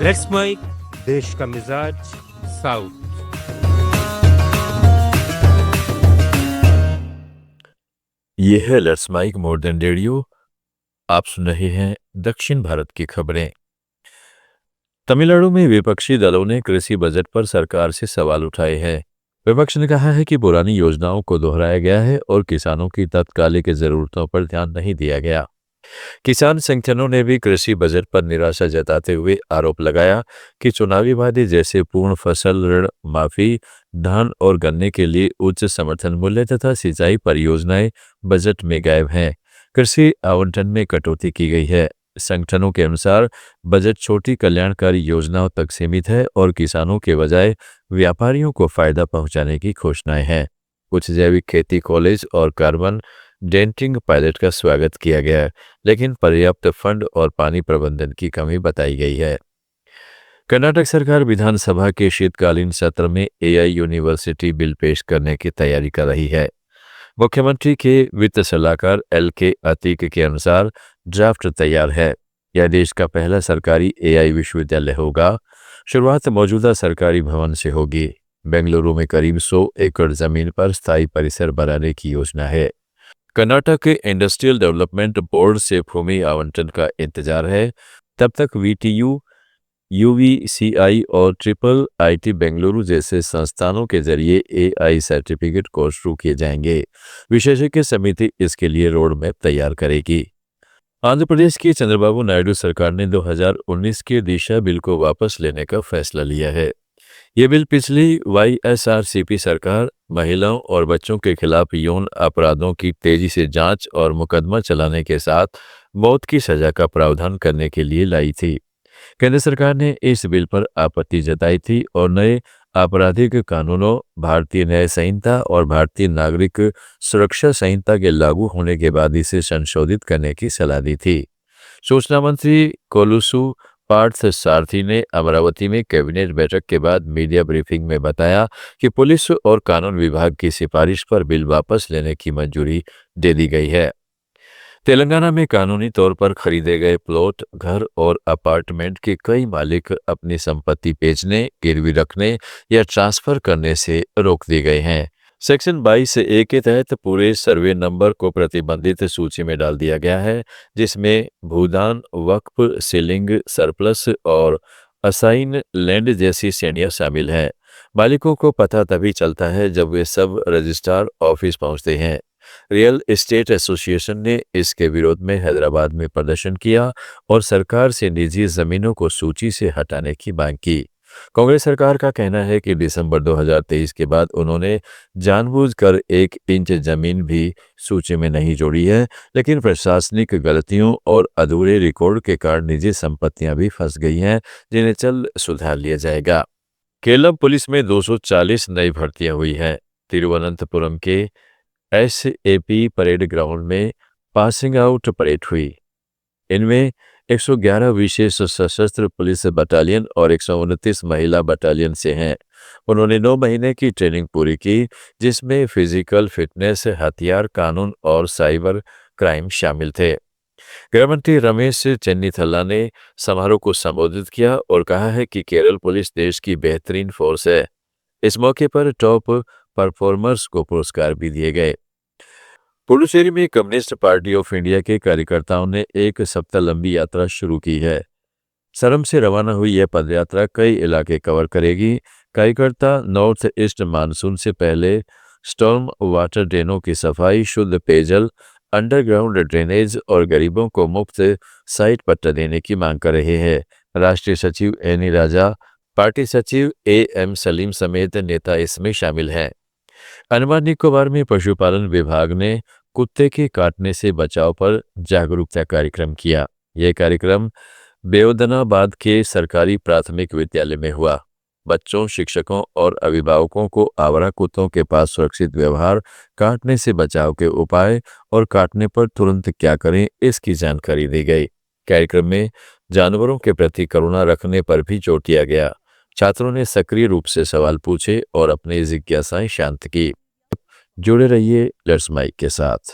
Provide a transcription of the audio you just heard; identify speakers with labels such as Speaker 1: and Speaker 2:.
Speaker 1: Let's mic देश का मिजाज साउथ।
Speaker 2: ये है let's mike more than radio. आप सुन रहे हैं दक्षिण भारत की खबरें। तमिलनाडु में विपक्षी दलों ने कृषि बजट पर सरकार से सवाल उठाए हैं। विपक्ष ने कहा है कि पुरानी योजनाओं को दोहराया गया है और किसानों की तात्कालिक जरूरतों पर ध्यान नहीं दिया गया। किसान संगठनों ने भी कृषि बजट पर निराशा जताते हुए आरोप लगाया कि चुनावी वादे जैसे पूर्ण फसल ऋण माफी, धान और गन्ने के लिए उच्च समर्थन मूल्य तथा सिंचाई परियोजनाएं बजट में गायब हैं। कृषि आवंटन में कटौती की गई है। संगठनों के अनुसार बजट छोटी कल्याणकारी योजनाओं तक सीमित है और किसानों के बजाय व्यापारियों को फायदा पहुंचाने की घोषणाएं हैं। कुछ जैविक खेती कॉलेज और कार्बन डेंटिंग पायलट का स्वागत किया गया, लेकिन पर्याप्त फंड और पानी प्रबंधन की कमी बताई गई है। कर्नाटक सरकार विधानसभा के शीतकालीन सत्र में एआई यूनिवर्सिटी बिल पेश करने की तैयारी कर रही है। मुख्यमंत्री के वित्त सलाहकार एल.के. अतीक के अनुसार ड्राफ्ट तैयार है। यह देश का पहला सरकारी एआई विश्वविद्यालय होगा। शुरुआत मौजूदा सरकारी भवन से होगी। बेंगलुरु में करीब 100 एकड़ जमीन पर स्थायी परिसर बनाने की योजना है। कर्नाटक के इंडस्ट्रियल डेवलपमेंट बोर्ड से भूमि आवंटन का इंतजार है। तब तक वीटीयू, यूवीसीआई और ट्रिपल आईटी बेंगलुरु जैसे संस्थानों के जरिए एआई सर्टिफिकेट कोर्स शुरू किए जाएंगे। विशेषज्ञ समिति इसके लिए रोड मैप तैयार करेगी। आंध्र प्रदेश की चंद्रबाबू नायडू सरकार ने 2019 के दिशा बिल को वापस लेने का फैसला लिया है। ये बिल पिछली वाईएसआरसीपी सरकार महिलाओं और बच्चों के खिलाफ यौन अपराधों की तेजी से जांच और मुकदमा चलाने के साथ मौत की सजा का प्रावधान करने के लिए लाई थी। केंद्र सरकार ने इस बिल पर आपत्ति जताई थी और नए आपराधिक कानूनों, भारतीय न्याय संहिता और भारतीय नागरिक सुरक्षा संहिता के लागू होने के बाद इसे संशोधित करने की सलाह दी थी। सूचना मंत्री कोलुसु पार्थ सारथी ने अमरावती में कैबिनेट बैठक के बाद मीडिया ब्रीफिंग में बताया कि पुलिस और कानून विभाग की सिफारिश पर बिल वापस लेने की मंजूरी दे दी गई है। तेलंगाना में कानूनी तौर पर खरीदे गए प्लॉट, घर और अपार्टमेंट के कई मालिक अपनी संपत्ति बेचने, गिरवी रखने या ट्रांसफर करने से रोक दिए गए हैं। सेक्शन 22A के तहत पूरे सर्वे नंबर को प्रतिबंधित सूची में डाल दिया गया है, जिसमें भूदान, वक्फ, सीलिंग, सरप्लस और असाइन लैंड जैसी श्रेणियां शामिल हैं। मालिकों को पता तभी चलता है जब वे सब रजिस्ट्रार ऑफिस पहुंचते हैं। रियल एस्टेट एसोसिएशन ने इसके विरोध में हैदराबाद में प्रदर्शन किया और सरकार से निजी जमीनों को सूची से हटाने की मांग की। कांग्रेस सरकार का कहना है कि दिसंबर 2023 के बाद उन्होंने जानबूझकर 1 इंच जमीन भी सूची में नहीं जोड़ी है, लेकिन प्रशासनिक गलतियों और अधूरे रिकॉर्ड के कारण निजी संपत्तियां भी फंस गई हैं, जिन्हें जल्द सुधार लिया जाएगा। केरल पुलिस में 240 नई भर्तियां हुई हैं। तिरुवनंतपुरम के एसएपी परेड ग्राउंड में पासिंग आउट परेड हुई। इनमें 111 विशेष सशस्त्र पुलिस बटालियन और 129 महिला बटालियन से हैं। उन्होंने 9 महीने की ट्रेनिंग पूरी की, जिसमें फिजिकल फिटनेस, हथियार कानून और साइबर क्राइम शामिल थे। गृहमंत्री रमेश चेन्नीथला ने समारोह को संबोधित किया और कहा है कि केरल पुलिस देश की बेहतरीन फोर्स है। इस मौके पर टॉप परफॉर्मर्स को पुरस्कार भी दिए गए। पुडुचेरी में कम्युनिस्ट पार्टी ऑफ इंडिया के कार्यकर्ताओं ने 1 सप्ताह लंबी यात्रा शुरू की है। सरम से रवाना हुई यह पदयात्रा कई इलाके कवर करेगी। कार्यकर्ता नॉर्थ ईस्ट मानसून से पहले स्टॉर्म वाटर ड्रेनों की सफाई, शुद्ध पेयजल, अंडरग्राउंड ड्रेनेज और गरीबों को मुफ्त साइट पट्टा देने की मांग कर रहे हैं। राष्ट्रीय सचिव एनी राजा, पार्टी सचिव एम सलीम समेत नेता इसमें शामिल हैं। अंडमान निकोबार में पशुपालन विभाग ने कुत्ते के काटने से बचाव पर जागरूकता कार्यक्रम किया। यह कार्यक्रम बेओदनाबाद के सरकारी प्राथमिक विद्यालय में हुआ। बच्चों, शिक्षकों और अभिभावकों को आवारा कुत्तों के पास सुरक्षित व्यवहार, काटने से बचाव के उपाय और काटने पर तुरंत क्या करें, इसकी जानकारी दी गई। कार्यक्रम में जानवरों के प्रति करुणा रखने पर भी जोर दिया गया। छात्रों ने सक्रिय रूप से सवाल पूछे और अपनी जिज्ञासाएं शांत की। जुड़े रहिए लेट्स माइक के साथ।